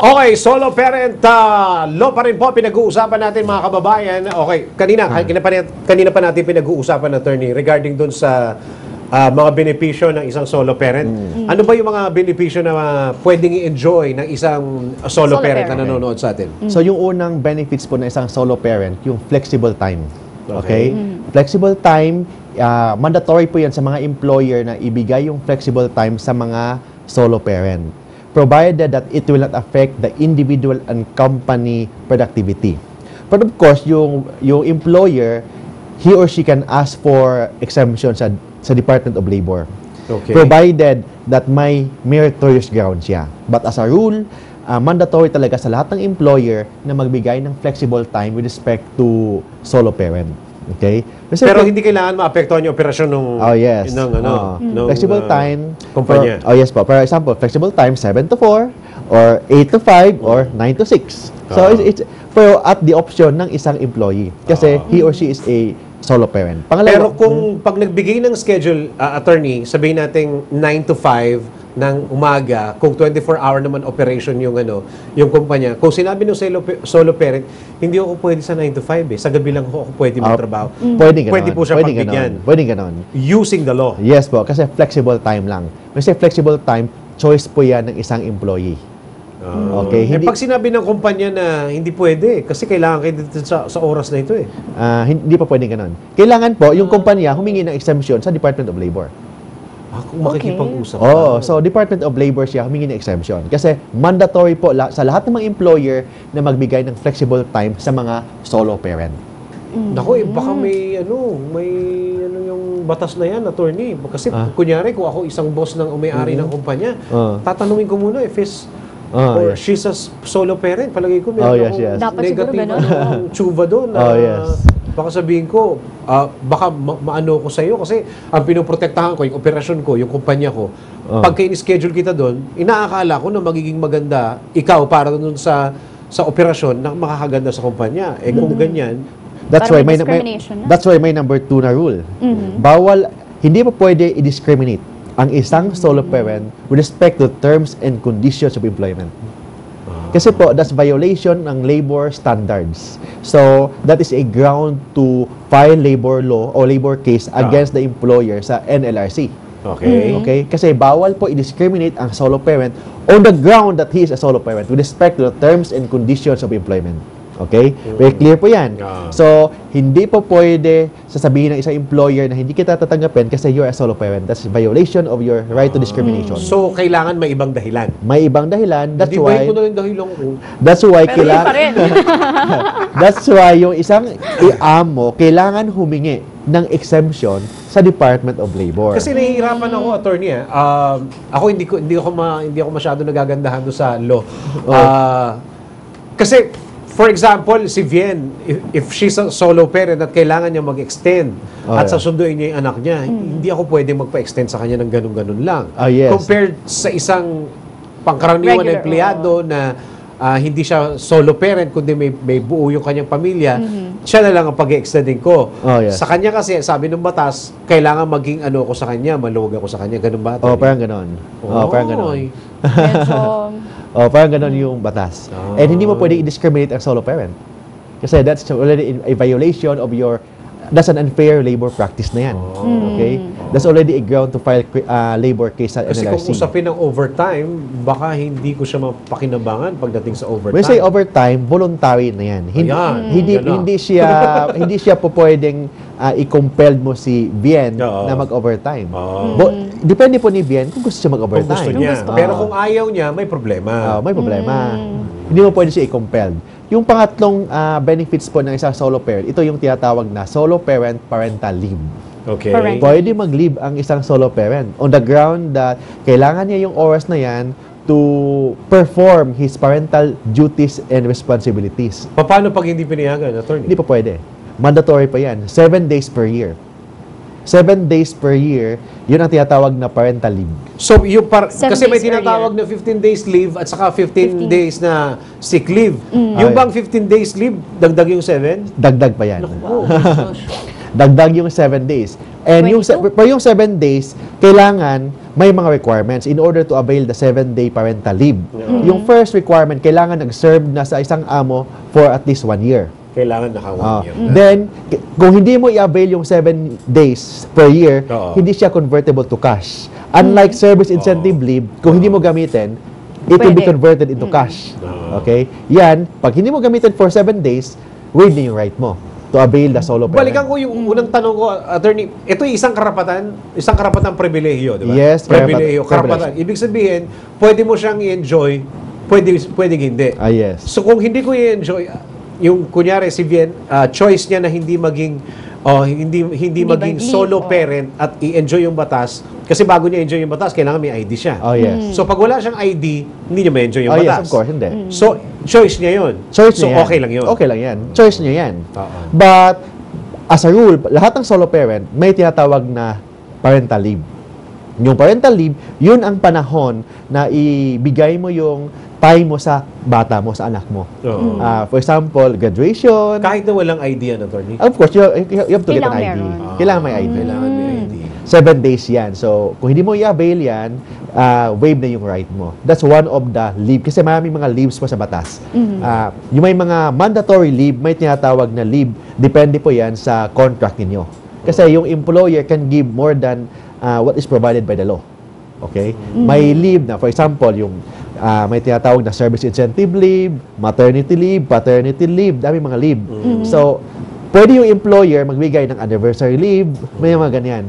Okay, solo parent law pa rin po pinag-uusapan natin mga kababayan. Okay, kanina pa natin pinag-uusapan, attorney, regarding dun sa mga benepisyo ng isang solo parent. Ano ba yung mga benepisyo na pwedeng i-enjoy ng isang solo parent na nanonood sa atin? So yung unang benefits po ng isang solo parent, yung flexible time. Okay? Flexible time, mandatory po yan sa mga employer na ibigay yung flexible time sa mga solo parent, provided that it will not affect the individual and company productivity. But of course, yung employer, he or she can ask for exemption sa Department of Labor. Okay. Provided that may meritorious ground siya. But as a rule, mandatory talaga sa lahat ng employer na magbigay ng flexible time with respect to solo parent. Okay? Pero hindi kailangan maapektuhan yung operasyon ng flexible time kumpanya. Yes po. For example, flexible time 7 to 4 or 8 to 5 or 9 to 6. So it's pero at the option ng isang employee kasi he or she is a solo parent. Pangalawa, pero kung pag nagbigay ng schedule, attorney, sabihin natin 9 to 5 ng umaga, kung 24-hour naman operation yung yung kumpanya. Kung sinabi ng solo parent, hindi ako pwede sa 9 to 5 eh. Sa gabi lang ako pwede magtrabaho. Pwede po siya pagbigyan. Pwede ganon. Using the law. Yes po, kasi flexible time lang. Kasi flexible time, choice po yan ng isang employee. Okay, Pag sinabi ng kumpanya na hindi pwede, kasi kailangan kayo dito sa oras na ito eh. Hindi pa pwede ganon. Kailangan po, yung kumpanya humingi ng exemption sa Department of Labor. Kung makikipag-usap. So Department of Labor siya humingi ng exemption. Kasi mandatory po sa lahat ng mga employer na magbigay ng flexible time sa mga solo parent. Naku, baka may yung batas na yan, attorney. Kasi kunyari, kung ako isang boss ng may-ari ng kumpanya, tatanungin ko muna if she's a solo parent. Palagay ko meron akong negative tsuba doon. Baka sabihin ko, baka maano ko sa iyo kasi ang pinoprotektahan ko, yung operasyon ko, yung kumpanya ko, pagka in-schedule kita doon, inaakala ko na magiging maganda ikaw para doon sa operasyon na makakaganda sa kumpanya. Eh kung ganyan, that's why may number 2 na rule. Bawal, hindi pa pwede i-discriminate ang isang solo parent with respect to terms and conditions of employment. Kasi po, that's violation ng labor standards. So, that is a ground to file labor law o labor case against the employer sa NLRC. Okay. Okay? Kasi bawal po i-discriminate ang solo parent on the ground that he is a solo parent with respect to the terms and conditions of employment. Okay? Very clear po yan. So, hindi po pwede sasabihin ng isang employer na hindi kita tatanggapin kasi you're a solo parent. That's violation of your right to discrimination. So, kailangan may ibang dahilan. May ibang dahilan. That's why, ko na rin dahilan ko. That's why that's why yung isang amo kailangan humingi ng exemption sa Department of Labor. Kasi nahihirapan ako, attorney. Ako hindi ako masyado nagagandahan doon sa law. Kasi for example, si Vien, if she's a solo parent at kailangan niya mag-extend at sasunduin niya yung anak niya, hindi ako pwede magpa-extend sa kanya ng ganun-ganun lang. Compared sa isang pangkaraniwan na empleyado na hindi siya solo parent, kundi may buo yung kanyang pamilya, siya na lang ang pag-extending ko. Sa kanya kasi, sabi ng batas, kailangan maging ko sa kanya, maluwag ako sa kanya. Ganun ba? Parang ganon. Parang ganon. Parang ganon yung batas. And hindi mo pwede i-discriminate ang solo parent. Kasi that's already a violation of that's an unfair labor practice na yan. Okay? That's already a ground to file labor case sa NLRC. Kasi kung usapin ng overtime, baka hindi ko siya mapakinabangan pagdating sa overtime. When I say overtime, voluntary na yan. Hindi siya po pwedeng i-compelled mo si Bien na mag-overtime. Depende po ni Bien kung gusto siya mag-overtime. Kung gusto niya. Pero kung ayaw niya, may problema. May problema. Hindi mo pwede siya i-compelled. Yung pangatlong benefits po ng isang solo parent, ito yung tinatawag na solo parent parental leave. Okay. Pwede mag-leave ang isang solo parent on the ground that kailangan niya yung oras na yan to perform his parental duties and responsibilities. Paano pag hindi pinayagan, attorney? Hindi pa pwede. Mandatory pa yan. 7 days per year. 7 days per year, yun ang tinatawag na parental leave. So, kasi may tinatawag na 15 days leave at saka 15 days na sick leave. Yung bang 15 days leave, dagdag yung 7? Dagdag pa yan. Dagdag yung 7 days. And yung 7 days, kailangan may mga requirements in order to avail the 7-day parental leave. Yung first requirement, kailangan nag-serve na sa isang amo for at least 1 year. Kailangan naka 1 year. Then, kung hindi mo i-avail yung 7 days per year, hindi siya convertible to cash. Unlike service incentive leave, kung hindi mo gamitin, it will be converted into cash. Okay? Yan, pag hindi mo gamitin for 7 days, waive na yung right mo to avail the solo parent. Balikan ko yung unang tanong ko, attorney. Ito yung isang karapatan pribilehiyo, di ba? Yes, pribilehiyo, karapatan. Ibig sabihin, pwede mo siyang i-enjoy, pwede hindi. Yes. So kung hindi ko i-enjoy, yung kunyari si Vien, choice niya na hindi maging hindi maging solo parent at i-enjoy yung batas, kasi bago niya enjoy yung batas, kailangan may ID siya. Oh, yes. So pag wala siyang ID, hindi niya may enjoy yung batas. Yes, of course, hindi. So choice niya yun. Choice so niya yan. okay lang yun. Okay lang yan. Choice niya yan. Oo. But, as a rule, lahat ng solo parent, may tinatawag na parental leave. Yung parental leave, yun ang panahon na ibigay mo yung time mo sa bata mo, sa anak mo. For example, graduation. Kahit na walang ID yan, attorney. Of course, you have to get an ID. Kailangan may ID. Kailangan may ID. 7 days yan. So, kung hindi mo i-avail yan, waive na yung right mo. That's one of the leave. Kasi maraming mga leaves po sa batas. Yung may mga mandatory leave, may tinatawag na leave. Depende po yan sa contract ninyo. Kasi yung employer can give more than what is provided by the law. Okay? May leave na. For example, yung may tinatawag na service incentive leave, maternity leave, paternity leave, dami mga leave. So, pwede yung employer magbigay ng anniversary leave, may mga ganyan.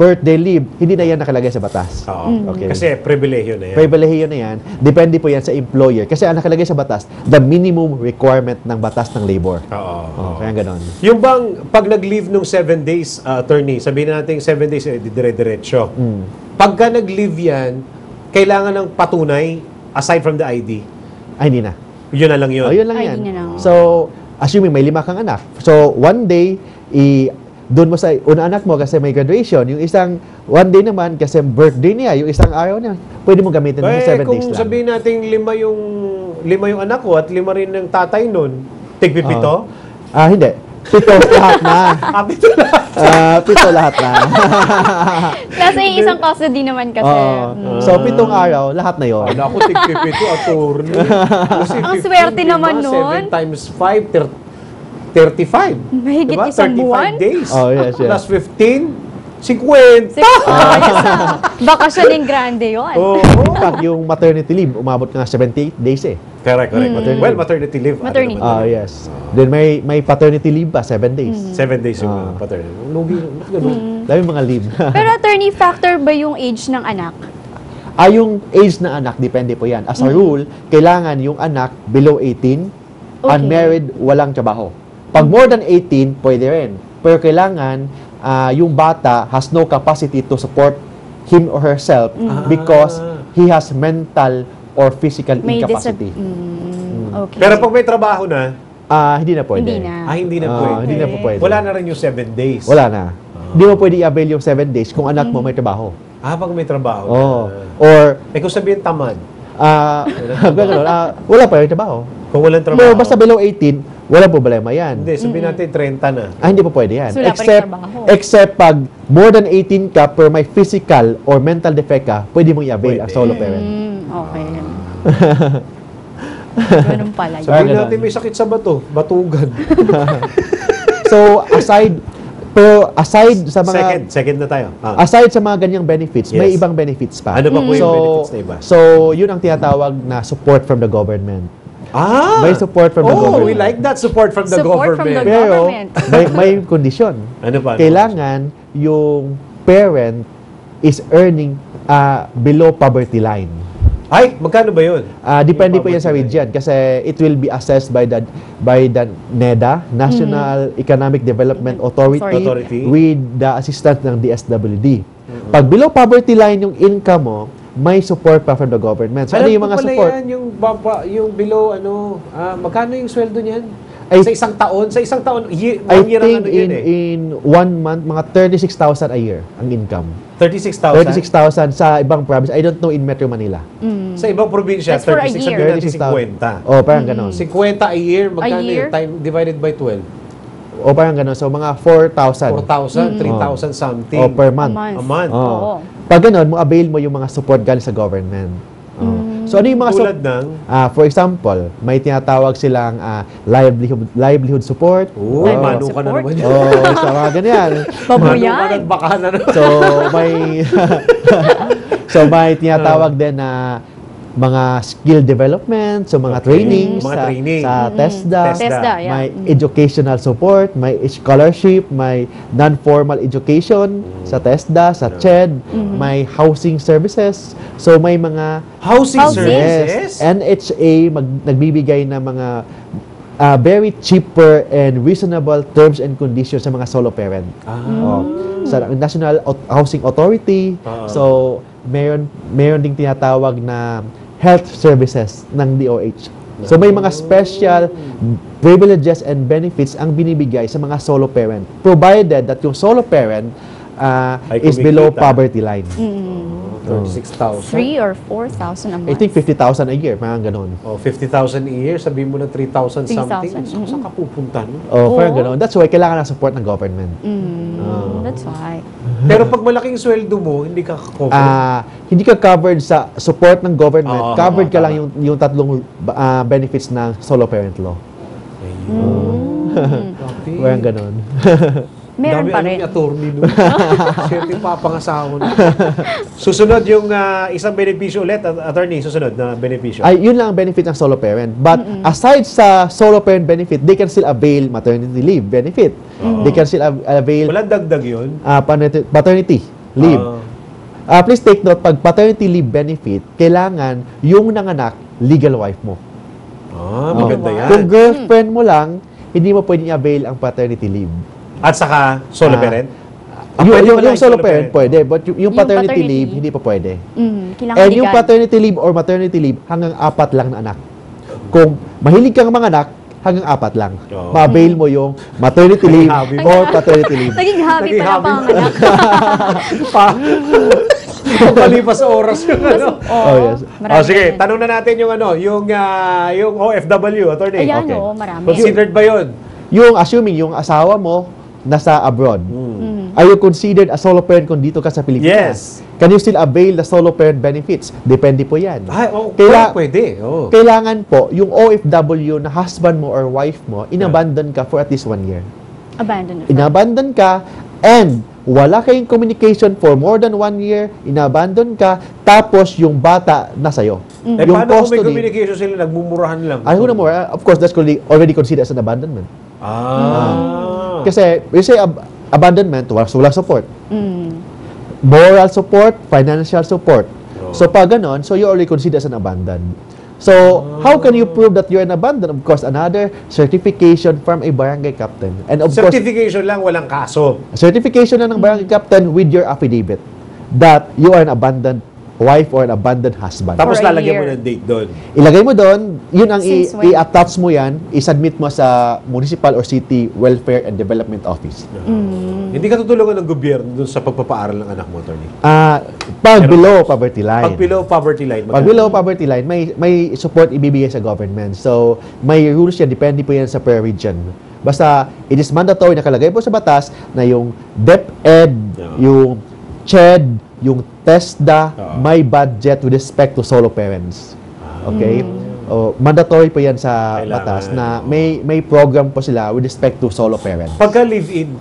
Birthday leave, hindi na yan nakalagay sa batas. Okay. Kasi pribilehiyo na yan. Pribilehiyo na yan. Depende po yan sa employer. Kasi ang nakalagay sa batas, the minimum requirement ng batas ng labor. Kaya ganon. Yung bang, pag nag-leave nung 7 days, attorney, sabihin natin 7 days, dire-diretso. Pagka nag-leave yan, kailangan ng patunay aside from the ID. Ay, hindi na. Yun na lang yun. Yun lang ID yan. na lang. So, assuming may 5 kang anak. So, one day, doon mo sa una anak mo kasi may graduation. Yung isang, one day naman kasi birthday niya, yung isang araw niya, pwede mo gamitin ng 7 days lang. Kung sabihin natin 5 yung anak ko at 5 rin ng tatay nun, tigpipito? Hindi. 7 lahat na. 7 lahat na. Nasa isang custody naman kasi. So, 7 araw, lahat na yon. Ako, tigpipito, attorney. Ang swerte naman nun. 7 times 5, 35. Mahigit isang buwan? 35 days. Oh, yes, yes. Plus 15, 50. Bakasyon yung grande yun. In fact, yung maternity leave, umabot ka nga 78 days eh. Correct. Maternity leave. Maternity. Yes. Then may paternity leave pa, 7 days. 7 days yung paternity. Dami mga leave. Pero attorney, factor ba yung age ng anak? Yung age na anak, depende po yan. As a rule, kailangan yung anak below 18, unmarried, walang trabaho. Pag more than 18, pwede rin. Pero kailangan yung bata has no capacity to support him or herself because he has mental or physical incapacity. Okay. Pero pag may trabaho na, hindi na pwede. Hindi na. hindi na pwede. Hindi na po pwede. Wala na rin yung 7 days. Wala na. Hindi mo pwede i-avail yung 7 days kung anak mo may trabaho. Pag may trabaho. Or, Kung sabihin tamad. wala pa yung trabaho. Kung walang trabaho. Pero basta below 18, walang problema yan. Hindi, sabihin natin 30 na. Hindi po pwede yan. So, wala pa rin trabaho. Except pag more than 18 ka pero may physical or mental defect ka, pwede mo i-avail as solo parent. Okay. Ganun pala yun. Sabihin natin may sakit sa bato. Batugan. So, aside sa mga Second na tayo. aside sa mga ganyang benefits, may Yes. ibang benefits pa. Ano pa po yung benefits na iba? So, yun ang tinatawag na support from the government. May support from the government. We like that support from the Support from government. the Pero government. may kondisyon. Ano pa? Kailangan yung parent is earning below poverty line. Ay, magkano ba yun? Depende po yan sa region kasi it will be assessed by the NEDA, National Economic Development Authority, with the assistance ng DSWD. Pag below poverty line yung income mo, may support pa from the government. So, ano yung mga support? Yan, yung below, magkano yung sweldo niyan? Sa isang taon? I think in 1 month, mga 36,000 a year ang income. 36,000? 36,000 sa ibang province. I don't know in Metro Manila. Sa ibang probinsya, That's for a 36 year. sabihin natin 50. Parang ganon. 50 a year, magkano A year? yun? Divided by 12. O parang gano'n. So, mga 4,000. 4,000, 3,000 something. O per month. A month. A month. Oo. Pag gano'n, mo avail mo yung mga support galing sa government. So, ano yung mga Tulad ng? for example, may tinatawag silang livelihood support. Uy, Livelihood mano ka na support? naman yan. So, mga ganyan. Babuyan. Mano ka na, baka na naman. So, may tinatawag din na mga skill development, so mga trainings Mga training. sa TESDA, TESDA, yeah. may educational support, may scholarship, may non-formal education sa TESDA, sa CHED, may housing services. So may mga Housing Housing. services? NHA nagbibigay ng mga very cheaper and reasonable terms and conditions sa mga solo parent. Sa National Housing Authority. So meron ding tinatawag na health services ng DOH. So may mga special privileges and benefits ang binibigay sa mga solo parent, provided that yung solo parent Ay is below kumikita. poverty line. 36,000. 3 or 4,000 a month. I think 50,000 a year, parang ganun. 50,000 a year, sabihin mo na 3,000 something. 3,000, Saan ka pupunta? No? Parang Oo. ganun. That's why kailangan ng support ng government. That's why. Pero pag malaking sweldo mo, hindi ka cover. Hindi ka covered sa support ng government. Oo, Covered ka tama. lang yung tatlong benefits ng solo parent law. Grabe. Parang ganun. Meron Dami pa rin. attorney doon. Siyempre yung papangasawa na. Susunod yung isang benepisyo ulit, attorney, susunod na benepisyo. Ay, yun lang ang benefit ng solo parent. But aside sa solo parent benefit, they can still avail maternity leave benefit. They can still avail Walang dagdag yun. paternity leave. Please take note, pag paternity leave benefit, kailangan yung nanganak, legal wife mo. Maganda yan. Kung girlfriend mo lang, hindi mo pwedeng avail ang paternity leave. At saka, solo parent? Yung solo parent pwede, but yung paternity paternity leave, hindi pa pwede. Kailangan And yung legal. paternity leave or maternity leave, hanggang 4 lang na anak. Kung mahilig kang mga anak, hanggang 4 lang. Oo. Ma-avail mo yung maternity leave Hobby mo. or paternity leave. Naging hobby Naging pala hobby pang mo. anak. Palipas sa oras yung ano. Oh, yes. Marami Sige, yan. tanong na natin yung yung OFW, attorney. Ayan, Okay. marami. Considered ba yun? Yung assuming yung asawa mo nasa abroad, are you considered a solo parent kung dito ka sa Pilipinas? Yes. Can you still avail the solo parent benefits? Depende po yan. Ay, pwede. Kailangan po, yung OFW na husband mo or wife mo, inabandon ka for at least 1 year. Abandoned. Inabandon ka, and wala kayong communication for more than 1 year, inabandon ka, tapos yung bata nasa'yo. Eh, paano kung may communication sila, nagmumurahan lang? Ay, una mo, of course, that's already considered as an abandonment. Kasi, we say abandonment, walang support. Moral support, financial support. So, pag ganon, so you already considered as an abandoned. So, how can you prove that you're an abandoned? Of course, another certification from a barangay captain. And of course, Certification lang, walang kaso. certification na ng barangay captain with your affidavit that you are an abandoned wife or an abandoned husband. Tapos For a lalagyan mo year. ng date doon. Ilagay mo doon, yun ang Since when? i-attach mo yan, i-submit mo sa municipal or city welfare and development office. Hindi ka tutulungan ng gobyerno doon sa pagpapaaral ng anak mo, attorney. Pag below poverty line. Pag below poverty line, Pag below poverty line, may support ibibigay sa government. So, may rules yan, depende po yan sa per region. Basta, it is mandatory, nakalagay po sa batas na yung DepEd, yung CHED, yung TESDA, may budget with respect to solo parents. Okay? Mandatory po yan sa Kailangan. batas na may program po sila with respect to solo parents. Pagka live-in,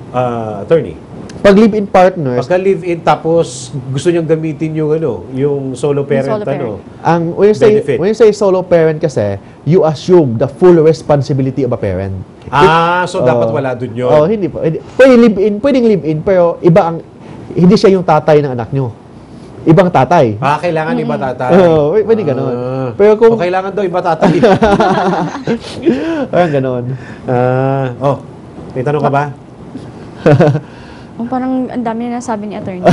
attorney, Pag live-in partners, pagka live-in tapos gusto niyang gamitin yung solo parent, solo parent. when you say solo parent kasi, you assume the full responsibility of a parent. So dapat wala doon yun. Hindi po. Pwedeng live-in, pero hindi siya yung tatay ng anak nyo. Ibang tatay. Kailangan iba tatay. Pwede ganon. Pero kung, kailangan daw iba tatay. ganon. May tanong ka ba? Parang ang dami na nasabi ni attorney.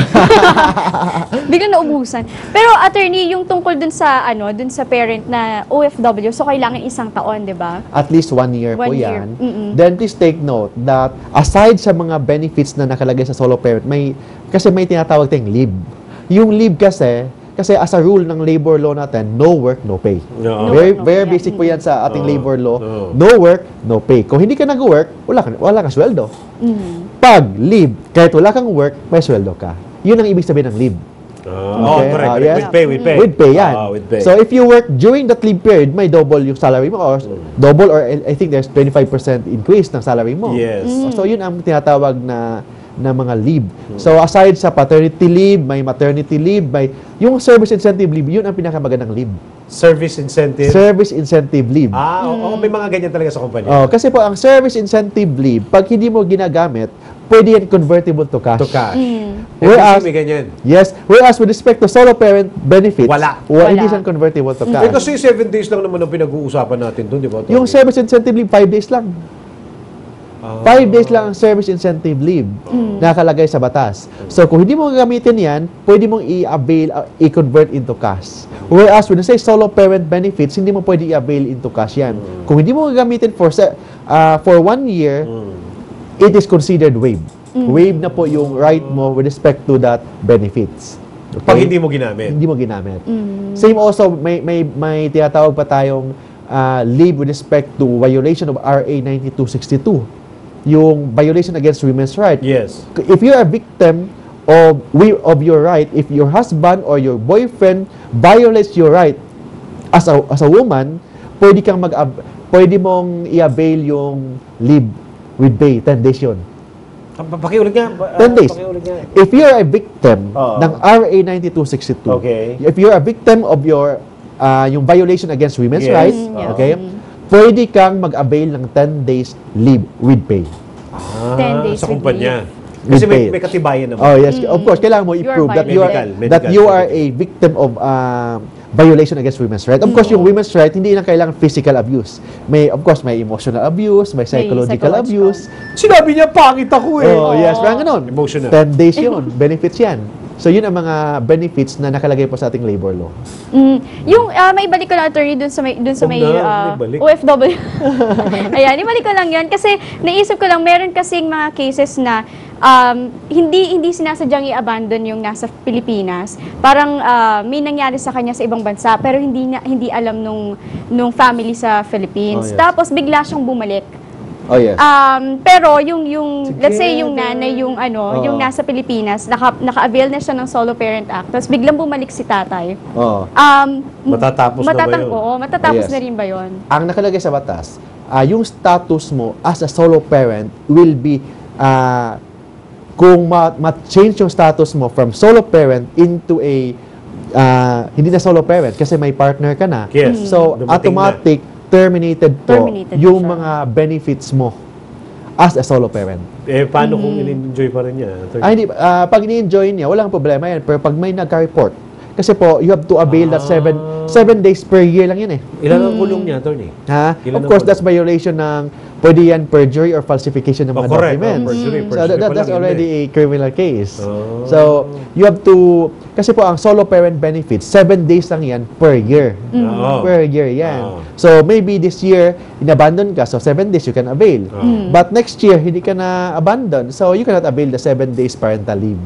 Biglang naubusan. Pero attorney, yung tungkol dun sa parent na OFW, so kailangan 1 taon, 'di ba? At least 1 year po 1 year. yan. Then please take note that aside sa mga benefits na nakalagay sa solo parent, kasi may tinatawag tayong leave. Yung leave kasi, Kasi as a rule ng labor law natin, no work, no pay. No. Very basic po yan sa ating labor law. No work, no pay. Kung hindi ka nag-work, wala kang sweldo. Pag leave, kahit wala kang work, may sweldo ka. Yun ang ibig sabihin ng leave. Correct. Yes. With pay. With pay yan. With pay. So if you work during that leave period, may double yung salary mo or double or I think there's 25% increase ng salary mo. Yes. So yun ang tinatawag na mga leave. So aside sa paternity leave, may maternity leave, may yung service incentive leave, yun ang pinakamagandang leave. Service incentive. Service incentive leave. May mga ganyan talaga sa kumpanya. Kasi po ang service incentive leave, pag hindi mo ginagamit, pwede yan convertible to cash. To cash. Whereas, may ganyan. yes, whereas with respect to solo parent benefits, Wala. Hindi siya convertible to cash. Kasi 7 days lang naman ang pinag-uusapan natin doon, di ba? Yung service incentive leave, 5 days lang. 5 days lang ang service incentive leave nakalagay sa batas. So, kung hindi mo gagamitin yan, pwede mong i-avail, i-convert into cash. Whereas, when you say solo parent benefits, hindi mo pwede i-avail into cash yan. Kung hindi mo gagamitin for 1 year, it is considered waived. Waived na po yung right mo with respect to that benefits. Okay? Pag hindi mo ginamit. Hindi mo ginamit. Same also, may tinatawag pa tayong leave with respect to violation of RA 9262. Yung violation against women's rights. Yes. If you're a victim of your right, if your husband or your boyfriend violates your right as a woman, pwede mong i-avail yung leave with pay, 10 days yun. Pakiulit nga. 10 days. Pakiulit nga. If you're a victim ng RA 9262, Okay. if you're a victim of yung violation against women's Yes. rights, Yes. okay, pwede kang mag-avail ng 10 days leave with pay. 10 days Sa with kumpanya. leave. Kasi With pay. may katibayan naman. Oh yes, of course, kailangan mo i-prove that you are Medical. a victim of violation against women's rights. Of course, yung women's right hindi lang kailangan physical abuse. Of course, may emotional abuse, may psychological abuse. Sinabi niya, pangit ako eh. Oh, yes, parang ganun. Emotional. 10 days yun. Benefits yan. So, yun ang mga benefits na nakalagay po sa ating labor law. Yung may balik ko lang, attorney, dun sa may may balik. OFW. Ayan, ibalik ko lang yan. Kasi naisip ko lang, meron kasing mga cases na hindi sinasadyang i-abandon yung nasa Pilipinas. Parang may nangyari sa kanya sa ibang bansa, pero hindi alam nung family sa Philippines. Oh, yes. Tapos bigla siyang bumalik. Oh, yes. Pero let's say yung nanay, yung nasa Pilipinas, naka-avail na siya ng Solo Parent Act, tapos biglang bumalik si tatay. Oh. Matatapos na ba yun? Oo, matatapos Yes. na rin ba yun? Ang nakalagay sa batas, yung status mo as a solo parent will be, kung ma-change yung status mo from solo parent into a, hindi na solo parent kasi may partner ka na. Yes. So, Dumating automatic, terminated po Terminated yung siya. mga benefits mo as a solo parent. Paano kung in-enjoy pa rin niya? Hindi, pag ini-enjoy niya, walang problema yan. Pero pag may nagka-report, kasi po, you have to avail that 7 days per year lang yan eh. Ilan ang kulong niya, attorney? Ha? Ilan Of course, ang- that's violation ng, pwede yan perjury or falsification ng mga correct. documents. Perjury So pa that's lang yun already a criminal case. Oh. So, you have to, kasi po ang solo parent benefits, 7 days lang yan per year. Oo. Per year yan. Oh. So, maybe this year, inabandon ka, so 7 days you can avail. But next year, hindi ka na abandon, so you cannot avail the 7 days parental leave.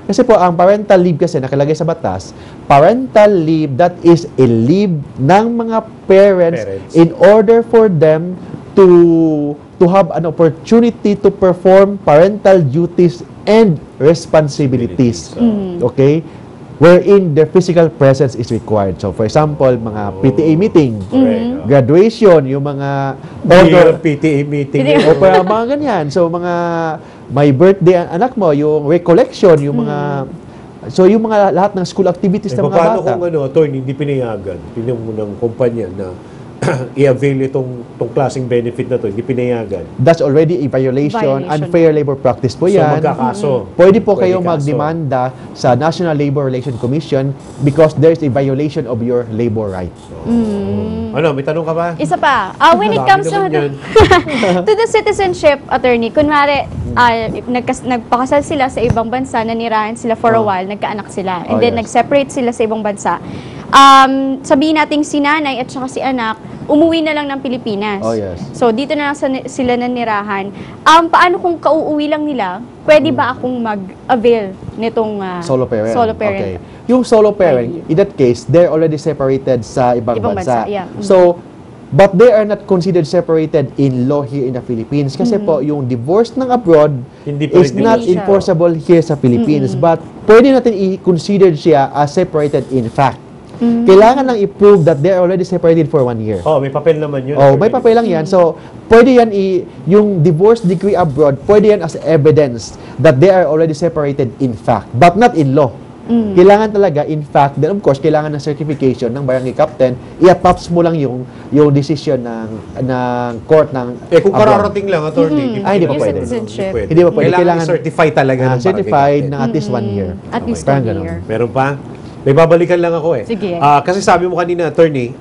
Kasi po, ang parental leave kasi nakalagay sa batas, parental leave, that is a leave ng mga parents in order for them to have an opportunity to perform parental duties and responsibilities. Okay? Wherein their physical presence is required. So, for example, mga PTA meeting, graduation, yung mga PTA meeting. o para mga ganyan. So, mga may birthday ang anak mo, yung recollection, yung mga so yung mga lahat ng school activities ng mga Paano bata. kung attorney, hindi pinayagan? Pinom mo ng kumpanya na i-avail itong klaseng benefit na to, hindi pinayagan. That's already a violation. Unfair labor practice po So, yan. magkakaso. Pwede po kayong kaso. magdemanda sa National Labor Relations Commission because there's a violation of your labor rights. Ano, may tanong ka ba? Isa pa, when it Dami comes to naman yan. to the citizenship, attorney, kunwari, nagpakasal sila sa ibang bansa, nanirahan sila for a while, nagkaanak sila, and then yes. nag-separate sila sa ibang bansa. Sabihin nating si nanay at saka si anak, umuwi na lang ng Pilipinas. Oh, yes. So, dito na lang sila nanirahan. Paano kung kauuwi lang nila, pwede ba akong mag-avail nitong Solo parent. Solo parent. Okay. yung solo parent, in that case, they're already separated sa ibang bansa. Yeah. So, but they are not considered separated in law here in the Philippines kasi po yung divorce ng abroad Hindi pa is rin not siya. enforceable here sa Philippines. But pwede natin i-consider siya as separated in fact. Kailangan lang i-prove that they are already separated for 1 year. Oh, may papel naman yun. Oh, may papel lang yan. So, pwede yan yung divorce decree abroad, pwede yan as evidence that they are already separated in fact, but not in law. Kailangan talaga, in fact, then of course, kailangan ng certification ng barangay captain, i-attach mo lang yung decision ng court ng Kung abroad. kararating lang, attorney. Ay, hindi pa Yung pwede. citizenship. Hindi pa pwede. Kailangan certify talaga ng certified barangay na at least 1 year. At least Parang 1 ganun. year. captain. Meron pa? May babalikan lang ako eh. Sige. Kasi sabi mo kanina, attorney,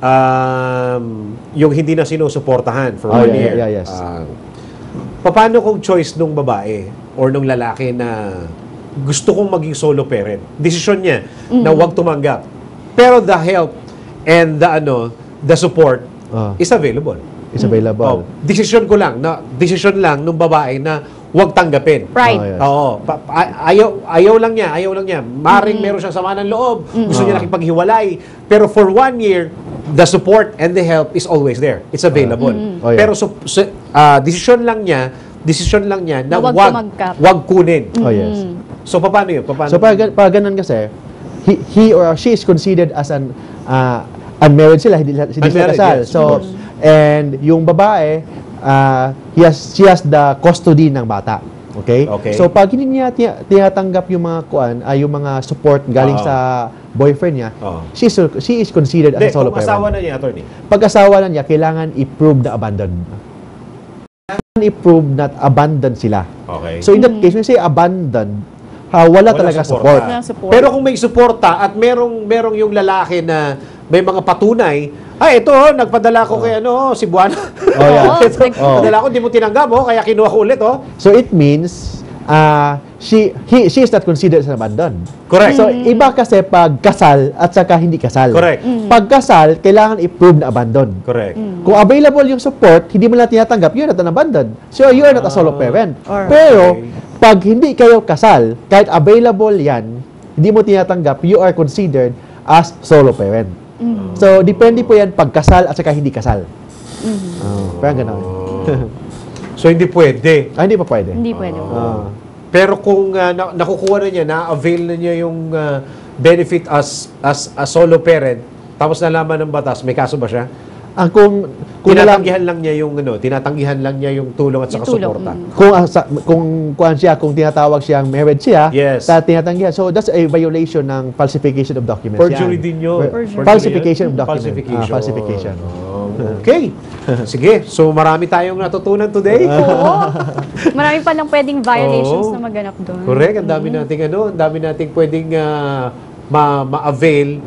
yung hindi na sinusuportahan for Oh, 1 yeah, year. yeah, yes. Paano kung choice nung babae or nung lalaki na gusto kong maging solo parent? Desisyon niya na huwag tumanggap. Pero the help and the support is available. Is available. Desisyon lang nung babae na huwag tanggapin. Pride. Oh, yes. Oo. Ayaw lang niya. Maring meron siyang sama ng loob. Gusto niya nakipaghiwalay. Pero for 1 year, the support and the help is always there. It's available. Oh, yeah. Pero desisyon lang niya na Na huwag tumanggap. wag kunin. Oh, yes. So, paano yun? Paano? So, pag ganun kasi, he or she is considered as an unmarried sila, hindi sila Unmarried, kasal. yes, So, of course. and yung babae, she has the custody ng bata. Okay? Okay. So, pag hindi niya tinatanggap yung mga yung mga support galing Oo. sa boyfriend niya, Oo. she is considered as Hindi, a solo kung asawa parent. na niya, attorney. Pag asawa na niya, kailangan i-prove na abandoned. Kailangan i-prove na abandoned sila. Okay. So, in that case, when you say abandoned, wala talaga support. Walang support. Pero kung may suporta at merong yung lalaki na may mga patunay, ito, nagpadala ko kay si Buwana. Oh, yeah. Ito, Oh. Padala ko, di mo tinanggap, kaya kinuha ko ulit, So it means she is not considered as abandoned. Correct. So iba kasi pag kasal at saka hindi kasal. Correct. Pag kasal, kailangan i-prove na abandoned. Correct. Kung available yung support, hindi mo lang tinatanggap, you're not an abandoned. So you're not a solo parent. Alright. Pero pag hindi kayo kasal, kahit available yan, hindi mo tinatanggap, you are considered as solo parent. So depende po yan pag kasal at saka hindi kasal. Parang gano'n. So, hindi pwede. Hindi pa pwede. Hindi pwede. Pero kung nakukuha na niya, na-avail na niya yung benefit as a solo parent, tapos nalaman ng batas, may kaso ba siya? Kung Tinatanggihan lang niya yung tulong at saka Yung tulong, suporta. kung tinatawag siyang married siya, Yes. tinatanggihan. So that's a violation ng falsification of documents. Perjury yan. din yun. Perjury. Falsification of documents. Falsification. Falsification. Okay. Sige. So, marami tayong natutunan today. Oo. Marami pa lang pwedeng violations Oo. na maganap doon. Correct. Ang dami nating pwedeng ma-avail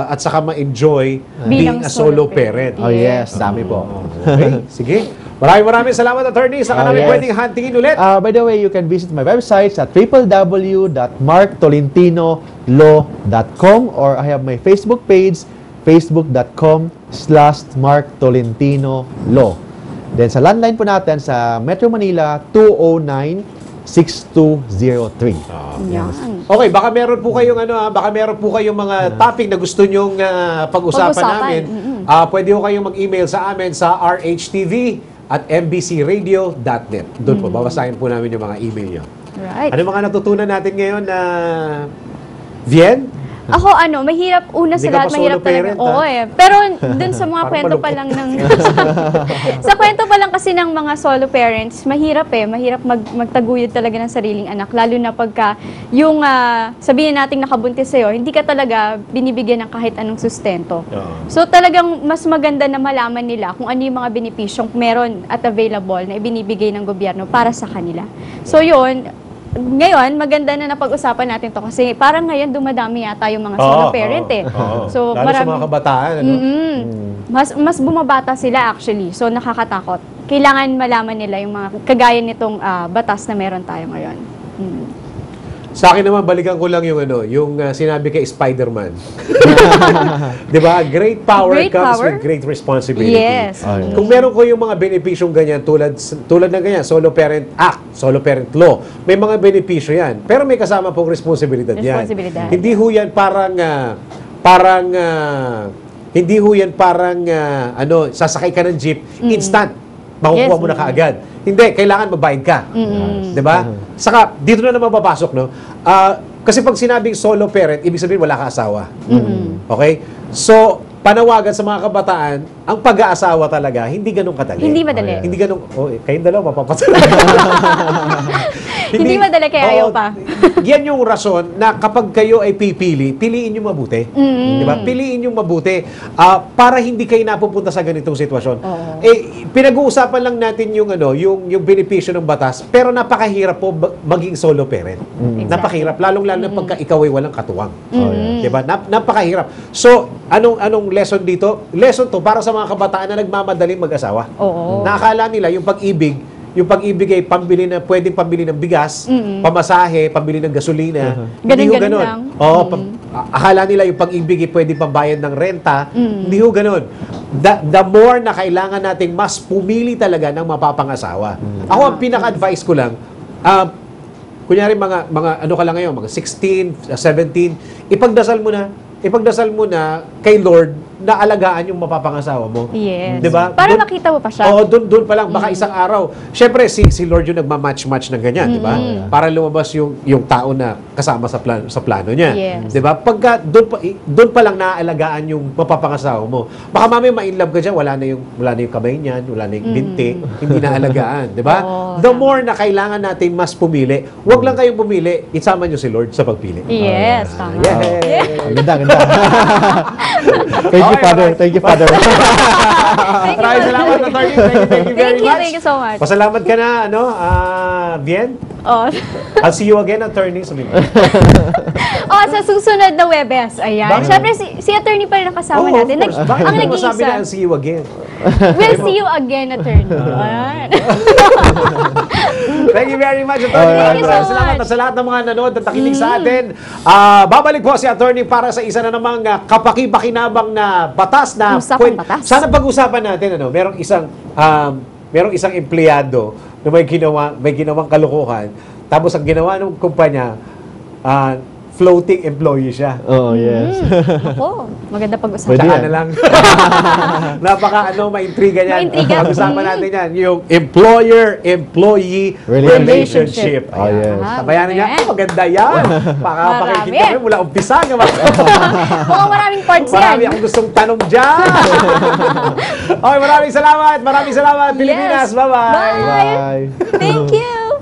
at saka ma-enjoy being Bilang a solo solo parent. Oh yes, dami po. Okay. Sige. Maraming salamat, attorney. Saka namin yes. pwedeng huntingin ulit. By the way, you can visit my website at www.marktolentinolow.com or I have my Facebook page, facebook.com/marktolentino.law. Then sa landline po natin sa Metro Manila, 209-6203. Yan. Okay, baka meron po kayong mga topic na gusto nyong pag-usapan namin. Pwede ko kayong mag-email sa amin sa rhtv@mbcradio.net. Doon po, babasahin po namin yung mga email nyo. Right. Ano mga natutunan natin ngayon na Vien? Ako, mahirap, una Hindi sa ka lahat, pa mahirap solo parent, talaga. Oo Pero dun sa mga Parang kwento pa malungkot. lang ng... sa kwento pa lang kasi ng mga solo parents, mahirap Mahirap magtaguyod talaga ng sariling anak. Lalo na pagka yung sabihin nating nakabuntis sa'yo, hindi ka talaga binibigyan ng kahit anong sustento. So talagang mas maganda na malaman nila kung ano yung mga benepisyong meron at available na ibinibigay ng gobyerno para sa kanila. So yun, ngayon, maganda na napag-usapan natin to kasi parang ngayon dumadami yata yung mga solo parent So, lalo sa mga kabataan. mas bumabata sila actually. So, nakakatakot. Kailangan malaman nila yung mga kagaya nitong batas na meron tayo ngayon. Sa akin naman, balikan ko lang yung sinabi kay Spider-Man. 'Di ba? Great power comes with great responsibility. Yes. Kung meron ko yung mga benepisyong ganyan tulad ng ganyan, solo parent act, solo parent law, may mga benepisyo 'yan. Pero may kasama pong responsibilidad 'yan. Hindi ho 'yan hindi ho yan parang sasakay ka ng jeep, instant, makukuha mo na kaagad. Hindi, kailangan magbayad ka. 'Di ba? Saka, dito na naman mapapasok, no? Kasi pag sinabing solo parent, ibig sabihin wala ka asawa. Okay? So, panawagan sa mga kabataan, ang pag-aasawa talaga, hindi ganun kadali. Hindi madali. Hindi ganun, kayong dalawa, mapapasalamat. Hindi madali, kaya ayaw pa. Yan yung rason na kapag kayo ay pipili, piliin nyo mabuti. Di ba? Piliin nyo mabuti para hindi kayo napupunta sa ganitong sitwasyon. Pinag-uusapan lang natin yung benepisyo ng batas, pero napakahirap po maging solo parent. Napakahirap, lalong-lalo na pagka ikaw ay walang katuwang. Di ba? Napakahirap. So, anong lesson dito? Lesson to para sa mga kabataan na nagmamadaling mag-asawa. Nakakala nila yung pag-ibig ay pwedeng pambili ng bigas, pamasahe, pambili ng gasolina. Hindi ho ganun. Akala nila yung pag-ibig ay pwedeng pambayad ng renta. Hindi ho ganun. The more na kailangan nating mas pumili talaga ng mapapangasawa. Ako, ang pinaka-advice ko lang, kunyari mga ano ka lang ngayon, mga 16, 17, ipagdasal mo na kay Lord na alagaan yung mapapangasawa mo. Yes. Diba? Para makita mo pa siya. Doon pa lang, baka isang araw. Siyempre, si Lord yung nagmamatch-match ng ganyan, di ba? Para lumabas yung tao na kasama sa plano niya. Yes. Di ba? Pagka doon pa lang naaalagaan yung mapapangasawa mo. Baka mamaya ma-inlove ka dyan, wala na yung kamay niyan, wala na yung binti, hindi naalagaan, di ba? The more na kailangan natin mas pumili, wag lang kayong pumili, isama nyo si Lord sa pagpili. Yes, tama. Ang ganda. Thank you, Father. Maraming salamat, attorney. Thank you very much. Thank you so much. Pasalamat ka na, Bien. I'll see you again, attorney. Sabihin mo. Sa susunod na Webes. Ayan. Siyempre, si attorney pa rin ang kasama natin. Bakit Ang mo sabi na nag-iisa. I'll see you again? We'll see you again, attorney. Ayan. Thank you very much, attorney. Thank you so much. Salamat sa lahat ng mga nanood at nakinig sa atin. Babalik po si attorney para sa isa na namang kapaki-pakinabang na batas na Usapang batas. Sana pag-usapan natin, merong isang empleyado na may ginawang kalokohan. Tapos ang ginawa ng kumpanya, floating employee siya. Yes. Ako, maganda pag-usapan. Pwede Tsaka yan. na lang. Maintriga niyan. Maintriga. Pag-usapan natin yan. Yung employer-employee relationship. Oh, yes. Tabayanan niya. Maganda yan. Pakikita ko mula umpisa. Mukhang maraming parts yan. Marami akong gustong tanong dyan. Okay, maraming salamat. Pilipinas. Bye-bye. Bye. Thank you.